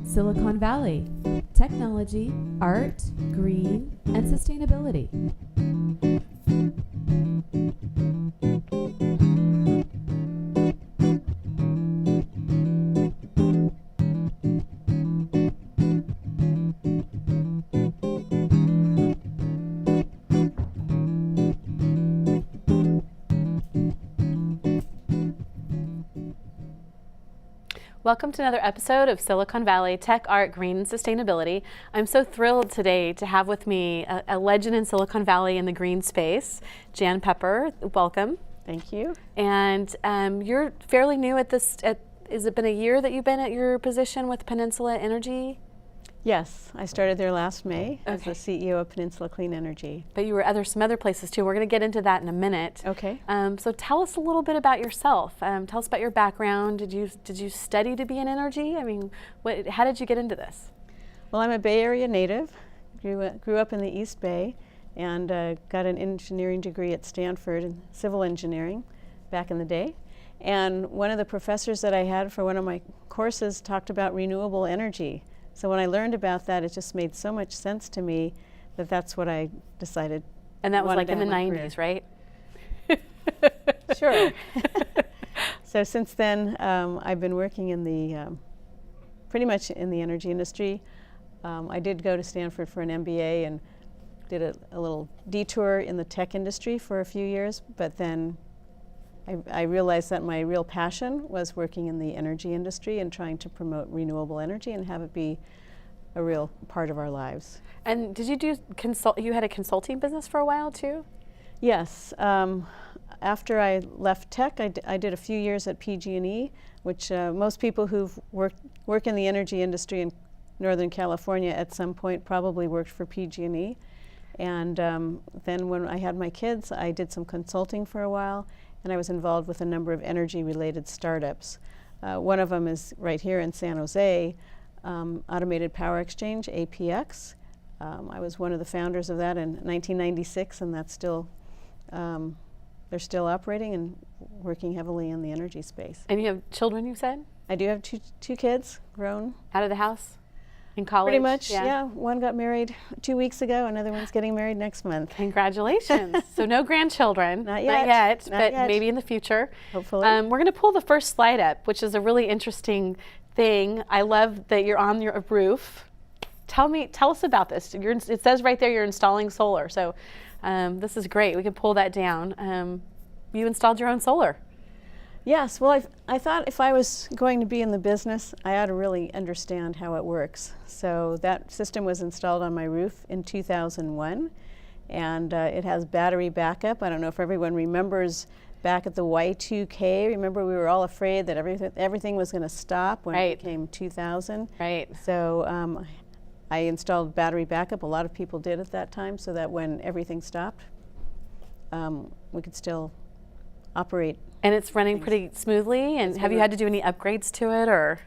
Silicon Valley, technology, art, green, and sustainability. Welcome to another episode of Silicon Valley Tech, Art, Green, and Sustainability. I'm so thrilled today to have with me a legend in Silicon Valley in the green space, Jan Pepper. Welcome. Thank you. And you're fairly new at this. Has it been a year that you've been at your position with Peninsula Energy? Yes, I started there last May as the CEO of Peninsula Clean Energy. But you were at some other places too. We're going to get into that in a minute. Okay. So tell us a little bit about yourself. Tell us about your background. Did you study to be in energy? I mean, how did you get into this? Well, I'm a Bay Area native. Grew up in the East Bay and got an engineering degree at Stanford in civil engineering back in the day. And one of the professors that I had for one of my courses talked about renewable energy. So when I learned about that, it just made so much sense to me that that's what I decided. And that was like in the 90s, right? Sure. So since then, I've been working in the, pretty much in the energy industry. I did go to Stanford for an MBA and did a little detour in the tech industry for a few years, but then I realized that my real passion was working in the energy industry and trying to promote renewable energy and have it be a real part of our lives. And did you do you had a consulting business for a while too? Yes. After I left tech, I did a few years at PG&E, which most people who've work in the energy industry in Northern California at some point probably worked for PG&E. And then when I had my kids, I did some consulting for a while. And I was involved with a number of energy-related startups. One of them is right here in San Jose, Automated Power Exchange, APX. I was one of the founders of that in 1996, and that's still, they're still operating and working heavily in the energy space. And you have children, you said? I do have two kids, grown. Out of the house? In college? Pretty much, yeah. One got married 2 weeks ago, another one's getting married next month. Congratulations. So no grandchildren. Not yet. But maybe in the future. Hopefully. We're going to pull the first slide up, which is a really interesting thing. I love that you're on your roof. Tell us about this. It says right there you're installing solar. So this is great. We can pull that down. You installed your own solar. Yes, well, I thought if I was going to be in the business, I ought to really understand how it works. So that system was installed on my roof in 2001, and it has battery backup. I don't know if everyone remembers back at the Y2K. Remember, we were all afraid that everything was going to stop when it became 2000. Right. So I installed battery backup. A lot of people did at that time, so that when everything stopped, we could still operate. And it's running pretty smoothly, and have you had to do any upgrades to it, or?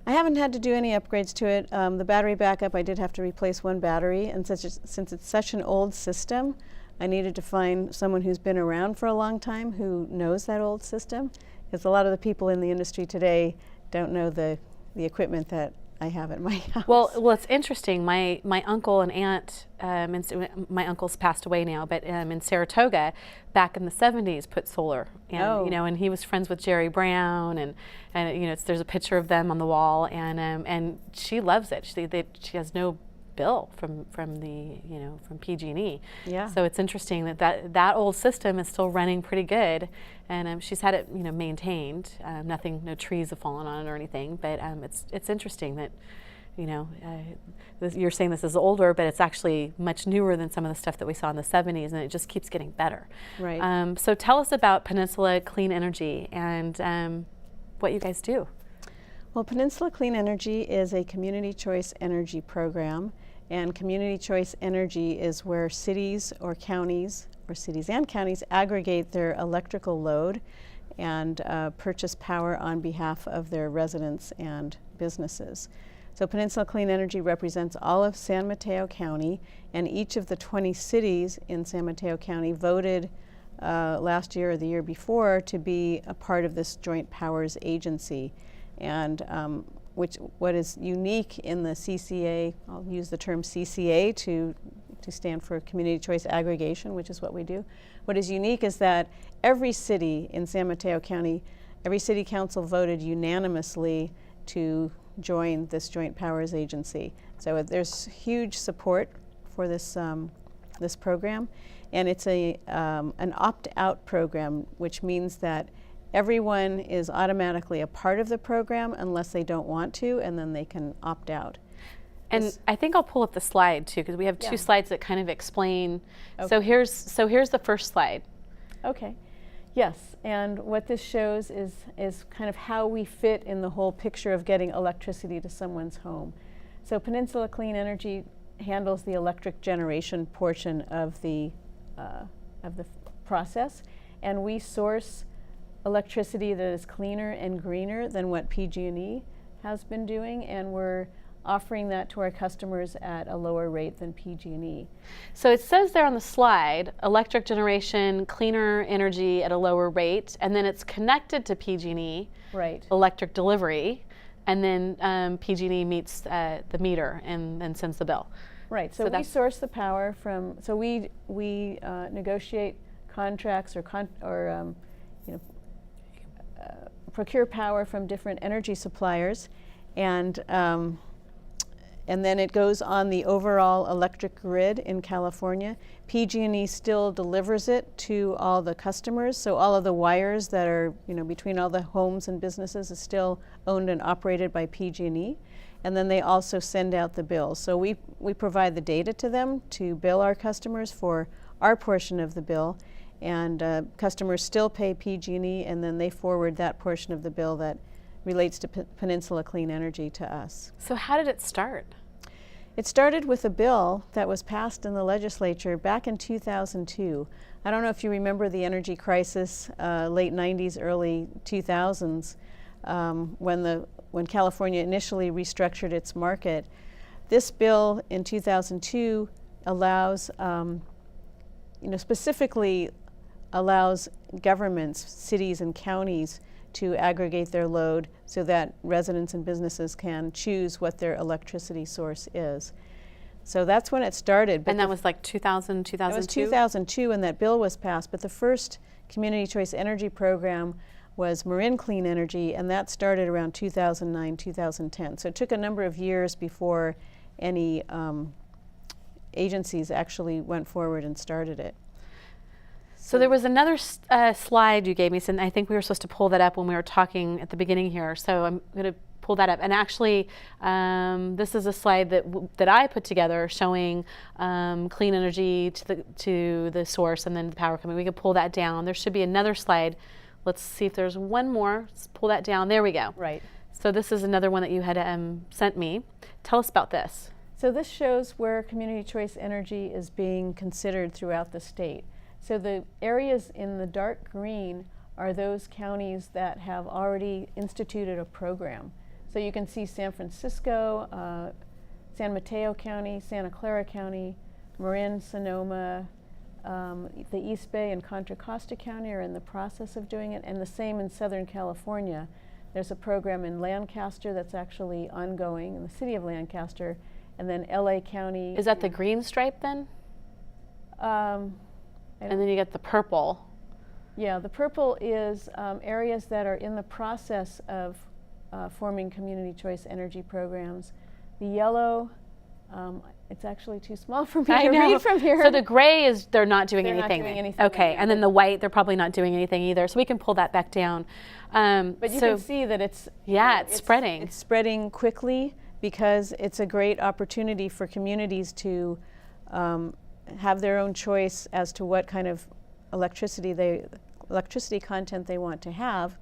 I haven't had to do any upgrades to it. The battery backup, I did have to replace one battery, and since it's such an old system, I needed to find someone who's been around for a long time who knows that old system, because a lot of the people in the industry today don't know the equipment that I have at my house. Well, it's interesting. My uncle and aunt, my uncle's passed away now, but in Saratoga, back in the 70s, put solar. And, and he was friends with Jerry Brown, and there's a picture of them on the wall, and she loves it. She has no bill from PG&E. Yeah. So it's interesting that old system is still running pretty good, and she's had it maintained. No trees have fallen on it or anything, but it's interesting that you're saying this is older, but it's actually much newer than some of the stuff that we saw in the 70s, and it just keeps getting better. Right. So tell us about Peninsula Clean Energy and what you guys do. Well, Peninsula Clean Energy is a community choice energy program, and community choice energy is where cities and counties aggregate their electrical load and purchase power on behalf of their residents and businesses. So Peninsula Clean Energy represents all of San Mateo County, and each of the 20 cities in San Mateo County voted last year or the year before to be a part of this joint powers agency. And what is unique in the CCA, I'll use the term CCA to stand for Community Choice Aggregation, which is what we do. What is unique is that every city in San Mateo County, every city council voted unanimously to join this Joint Powers Agency. So there's huge support for this this program, and it's an opt-out program, which means that everyone is automatically a part of the program unless they don't want to, and then they can opt out. And I think I'll pull up the slide too, because we have two slides that kind of explain. Okay. So here's the first slide. Okay. Yes, and what this shows is kind of how we fit in the whole picture of getting electricity to someone's home. So Peninsula Clean Energy handles the electric generation portion of the process, and we source electricity that is cleaner and greener than what PG&E has been doing, and we're offering that to our customers at a lower rate than PG&E. So it says there on the slide, electric generation, cleaner energy at a lower rate, and then it's connected to PG&E, right? Electric delivery, and then PG&E meets the meter and sends the bill. Right. So we source the power from. So we negotiate contracts or procure power from different energy suppliers, and then it goes on the overall electric grid in California. PG&E still delivers it to all the customers, so all of the wires that are between all the homes and businesses is still owned and operated by PG&E. And then they also send out the bills. So we provide the data to them to bill our customers for our portion of the bill, and customers still pay PG&E, and then they forward that portion of the bill that relates to Peninsula Clean Energy to us. So how did it start? It started with a bill that was passed in the legislature back in 2002. I don't know if you remember the energy crisis, late 90s, early 2000s, when California initially restructured its market. This bill in 2002 allows, specifically allows governments, cities and counties to aggregate their load so that residents and businesses can choose what their electricity source is. So that's when it started. And that was like 2000, 2002? It was 2002 when that bill was passed, but the first Community Choice Energy program was Marin Clean Energy, and that started around 2009, 2010. So it took a number of years before any agencies actually went forward and started it. So there was another slide you gave me, and I think we were supposed to pull that up when we were talking at the beginning here. So I'm going to pull that up. And actually, this is a slide that I put together showing clean energy to the source and then the power coming. We can pull that down. There should be another slide. Let's see if there's one more. Let's pull that down. There we go. Right. So this is another one that you had sent me. Tell us about this. So this shows where Community Choice Energy is being considered throughout the state. So the areas in the dark green are those counties that have already instituted a program. So you can see San Francisco, San Mateo County, Santa Clara County, Marin, Sonoma, the East Bay and Contra Costa County are in the process of doing it, and the same in Southern California. There's a program in Lancaster that's actually ongoing in the city of Lancaster, and then LA County. Is that the green stripe then? And then you get the purple. Yeah, the purple is areas that are in the process of forming Community Choice Energy programs. The yellow, it's actually too small for me to read from here. So the gray is they're not doing anything. Not doing anything. Okay, and then the white, they're probably not doing anything either. So we can pull that back down. But you can see that it's it's spreading. It's spreading quickly because it's a great opportunity for communities to have their own choice as to what kind of electricity content they want to have.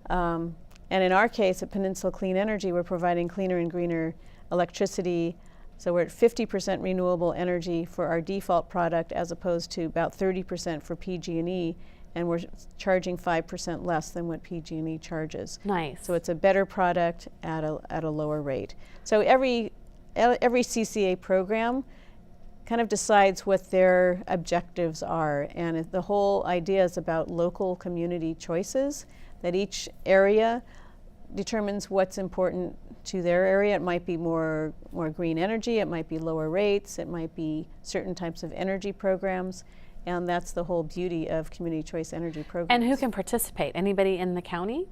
And in our case, at Peninsula Clean Energy, we're providing cleaner and greener electricity. So we're at 50% renewable energy for our default product, as opposed to about 30% for PG&E, and we're charging 5% less than what PG&E charges. Nice. So it's a better product at a lower rate. So every CCA program kind of decides what their objectives are, and the whole idea is about local community choices, that each area determines what's important to their area. It might be more green energy, it might be lower rates, it might be certain types of energy programs, and that's the whole beauty of community choice energy programs. And who can participate? Anybody in the county?